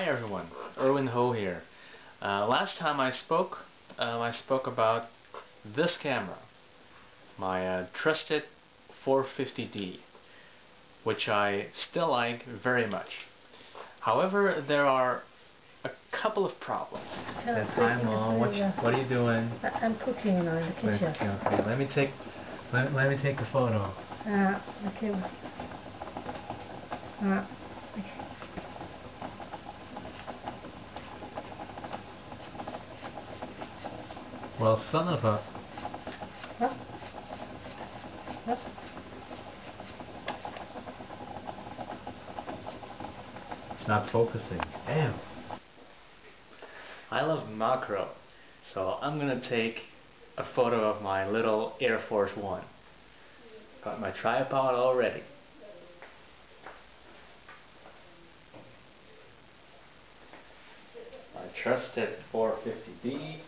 Hi everyone, Erwin Ho here. Last time I spoke about this camera, my trusted 450D, which I still like very much. However, there are a couple of problems. Hi Mom, what are you doing? I'm cooking in the kitchen. Okay, let me take a photo. Okay. Okay. Well, son of a... What? What? It's not focusing. Damn. I love macro, so I'm gonna take a photo of my little Air Force One. Got my tripod already. My trusted 450D.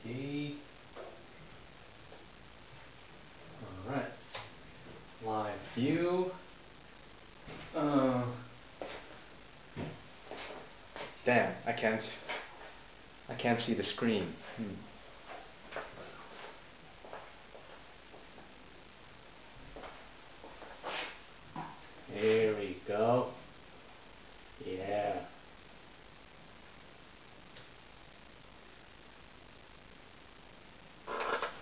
Okay. Alright. Live view. Damn, I can't see the screen. Here we go. Yeah.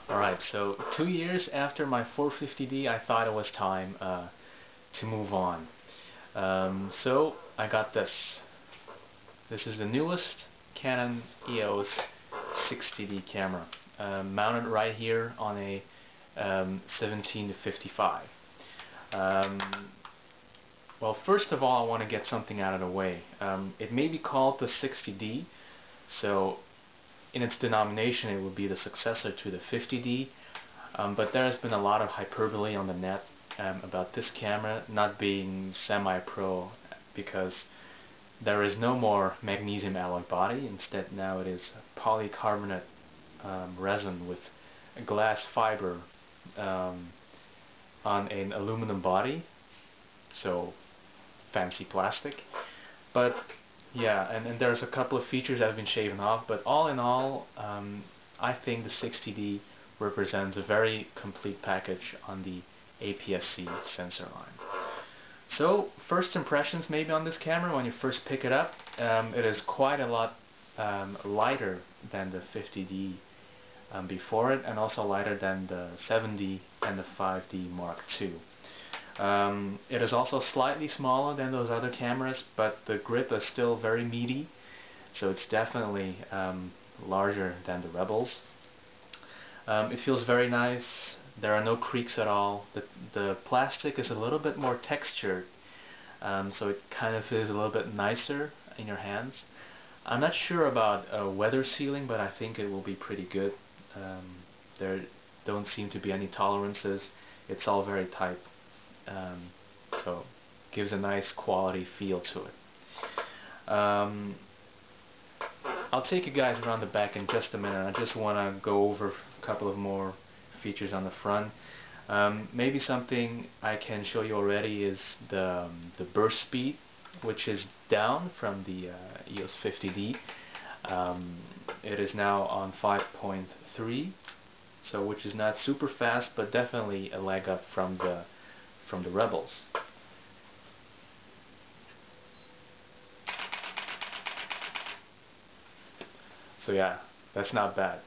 Alright, so 2 years after my 450D, I thought it was time to move on. So I got this. This is the newest Canon EOS 60D camera, mounted right here on a 17-55. Well, first of all, I want to get something out of the way. It may be called the 60D, so in its denomination it would be the successor to the 50D, but there has been a lot of hyperbole on the net about this camera not being semi-pro because there is no more magnesium alloy body. Instead now it is polycarbonate resin with a glass fiber on an aluminum body, so fancy plastic. But yeah, and there's a couple of features that have been shaven off, but all in all, I think the 60D represents a very complete package on the APS-C sensor line. So, first impressions maybe on this camera when you first pick it up. It is quite a lot lighter than the 50D before it, and also lighter than the 7D and the 5D Mark II. It is also slightly smaller than those other cameras, but the grip is still very meaty, so it's definitely larger than the Rebels. It feels very nice. There are no creaks at all. The plastic is a little bit more textured, so it kind of feels a little bit nicer in your hands. I'm not sure about weather sealing, but I think it will be pretty good. There don't seem to be any tolerances. It's all very tight. So gives a nice quality feel to it. I'll take you guys around the back in just a minute. I just want to go over a couple of more features on the front. Maybe something I can show you already is the burst speed, which is down from the EOS 50D. It is now on 5.3, so which is not super fast, but definitely a leg up from the Rebels. So yeah, that's not bad.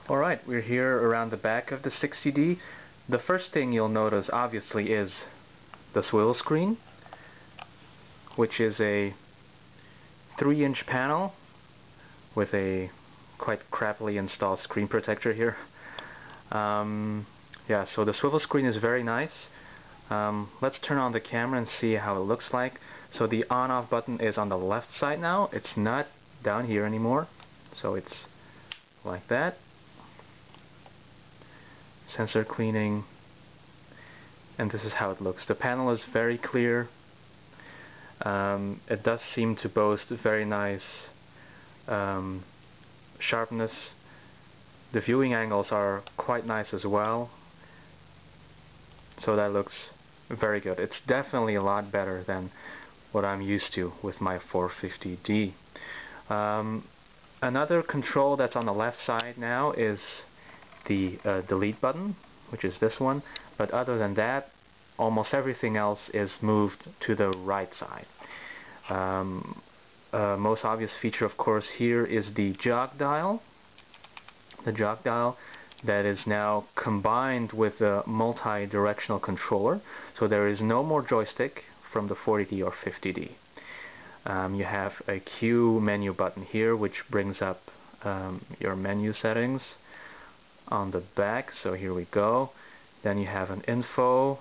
Alright, we're here around the back of the 60D. The first thing you'll notice obviously is the swivel screen, which is a 3-inch panel with a quite crappily installed screen protector here. Yeah, so the swivel screen is very nice. Let's turn on the camera and see how it looks like. So the on-off button is on the left side now. It's not down here anymore. So it's like that. Sensor cleaning. And this is how it looks. The panel is very clear. It does seem to boast very nice sharpness. The viewing angles are quite nice as well, so that looks very good. It's definitely a lot better than what I'm used to with my 450D. Another control that's on the left side now is the delete button, which is this one, but other than that, almost everything else is moved to the right side. Most obvious feature, of course, here is the Jog Dial. The Jog Dial that is now combined with a multi-directional controller, so there is no more joystick from the 40D or 50D. You have a Q menu button here, which brings up your menu settings on the back. So here we go. Then you have an info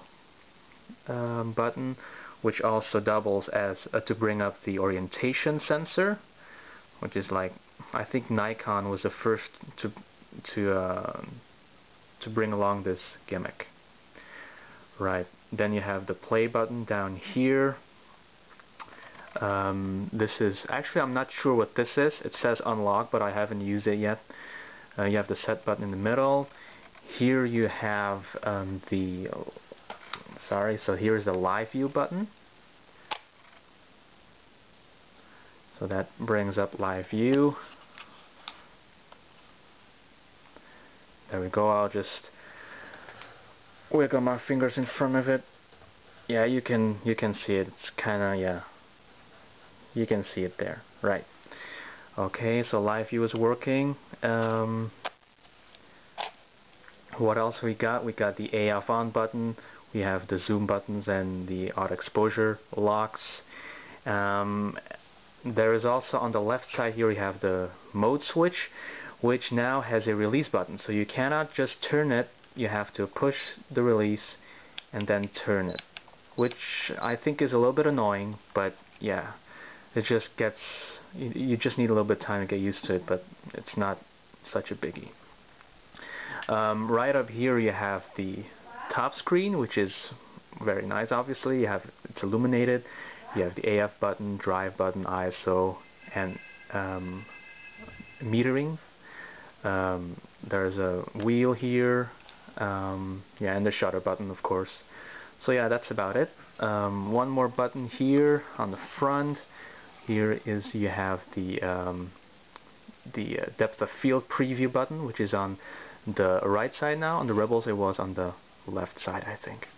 button, which also doubles as to bring up the orientation sensor, which is like, I think Nikon was the first to bring along this gimmick. Right. Then you have the play button down here. This is actually, I'm not sure what this is. It says unlock, but I haven't used it yet. You have the set button in the middle. Here you have so here's the live view button. So that brings up live view. There we go. I'll just wiggle my fingers in front of it. Yeah, you can see it. It's kinda, yeah. You can see it there, right? Okay, so live view is working. What else we got? We got the AF on button. We have the zoom buttons and the auto exposure locks. There is also on the left side here we have the mode switch, which now has a release button. So you cannot just turn it. You have to push the release and then turn it, which I think is a little bit annoying, but yeah. It just gets, you just need a little bit of time to get used to it, but it's not such a biggie. Right up here you have the top screen, which is very nice. Obviously, it's illuminated. You have the AF button, drive button, ISO, and metering. There's a wheel here, yeah, and the shutter button, of course. So yeah, that's about it. One more button here on the front. Here is you have the depth of field preview button, which is on the right side now. On the Rebels it was on the left side, I think.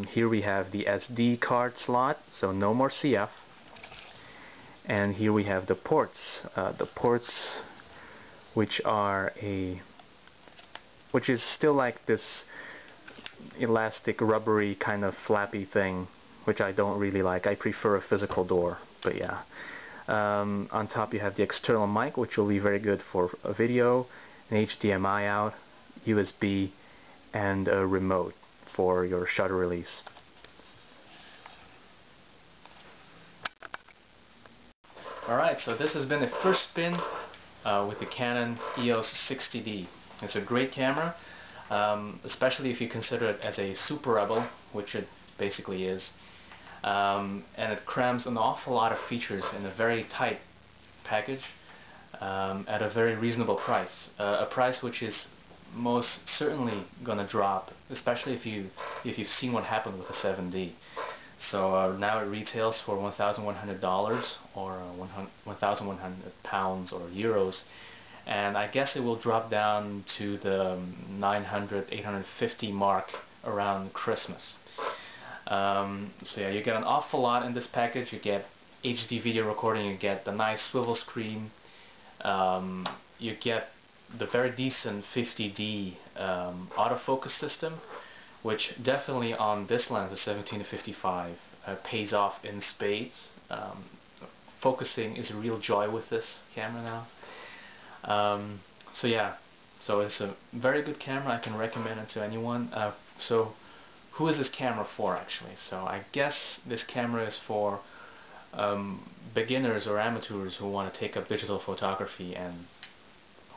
Here we have the SD card slot, so no more CF. And here we have the ports. The ports which is still like this elastic rubbery kind of flappy thing, which I don't really like. I prefer a physical door, but yeah. On top you have the external mic, which will be very good for a video, an HDMI out, USB, and a remote for your shutter release. Alright, so this has been the first spin with the Canon EOS 60D. It's a great camera, especially if you consider it as a Super Rebel, which it basically is. And it crams an awful lot of features in a very tight package at a very reasonable price. A price which is most certainly going to drop, especially if you've seen what happened with the 7D. So now it retails for $1,100 or 1,100 pounds or euros, and I guess it will drop down to the 900, 850 mark around Christmas. So yeah, you get an awful lot in this package. You get HD video recording, you get the nice swivel screen, you get the very decent 50D autofocus system, which definitely on this lens, the 17-55, pays off in spades. Focusing is a real joy with this camera now. So yeah, so it's a very good camera. I can recommend it to anyone. So who is this camera for, actually? So I guess this camera is for beginners or amateurs who want to take up digital photography and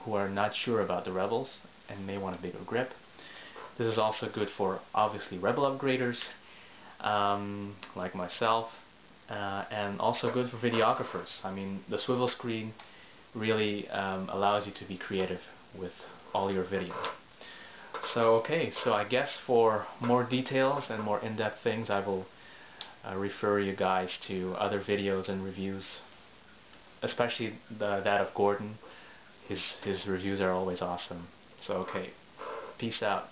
who are not sure about the Rebels and may want a bigger grip. This is also good for, obviously, Rebel upgraders like myself, and also good for videographers. I mean, the swivel screen really allows you to be creative with all your video. So okay, so I guess for more details and more in-depth things I will refer you guys to other videos and reviews, especially that of Gordon. His reviews are always awesome. So okay, peace out.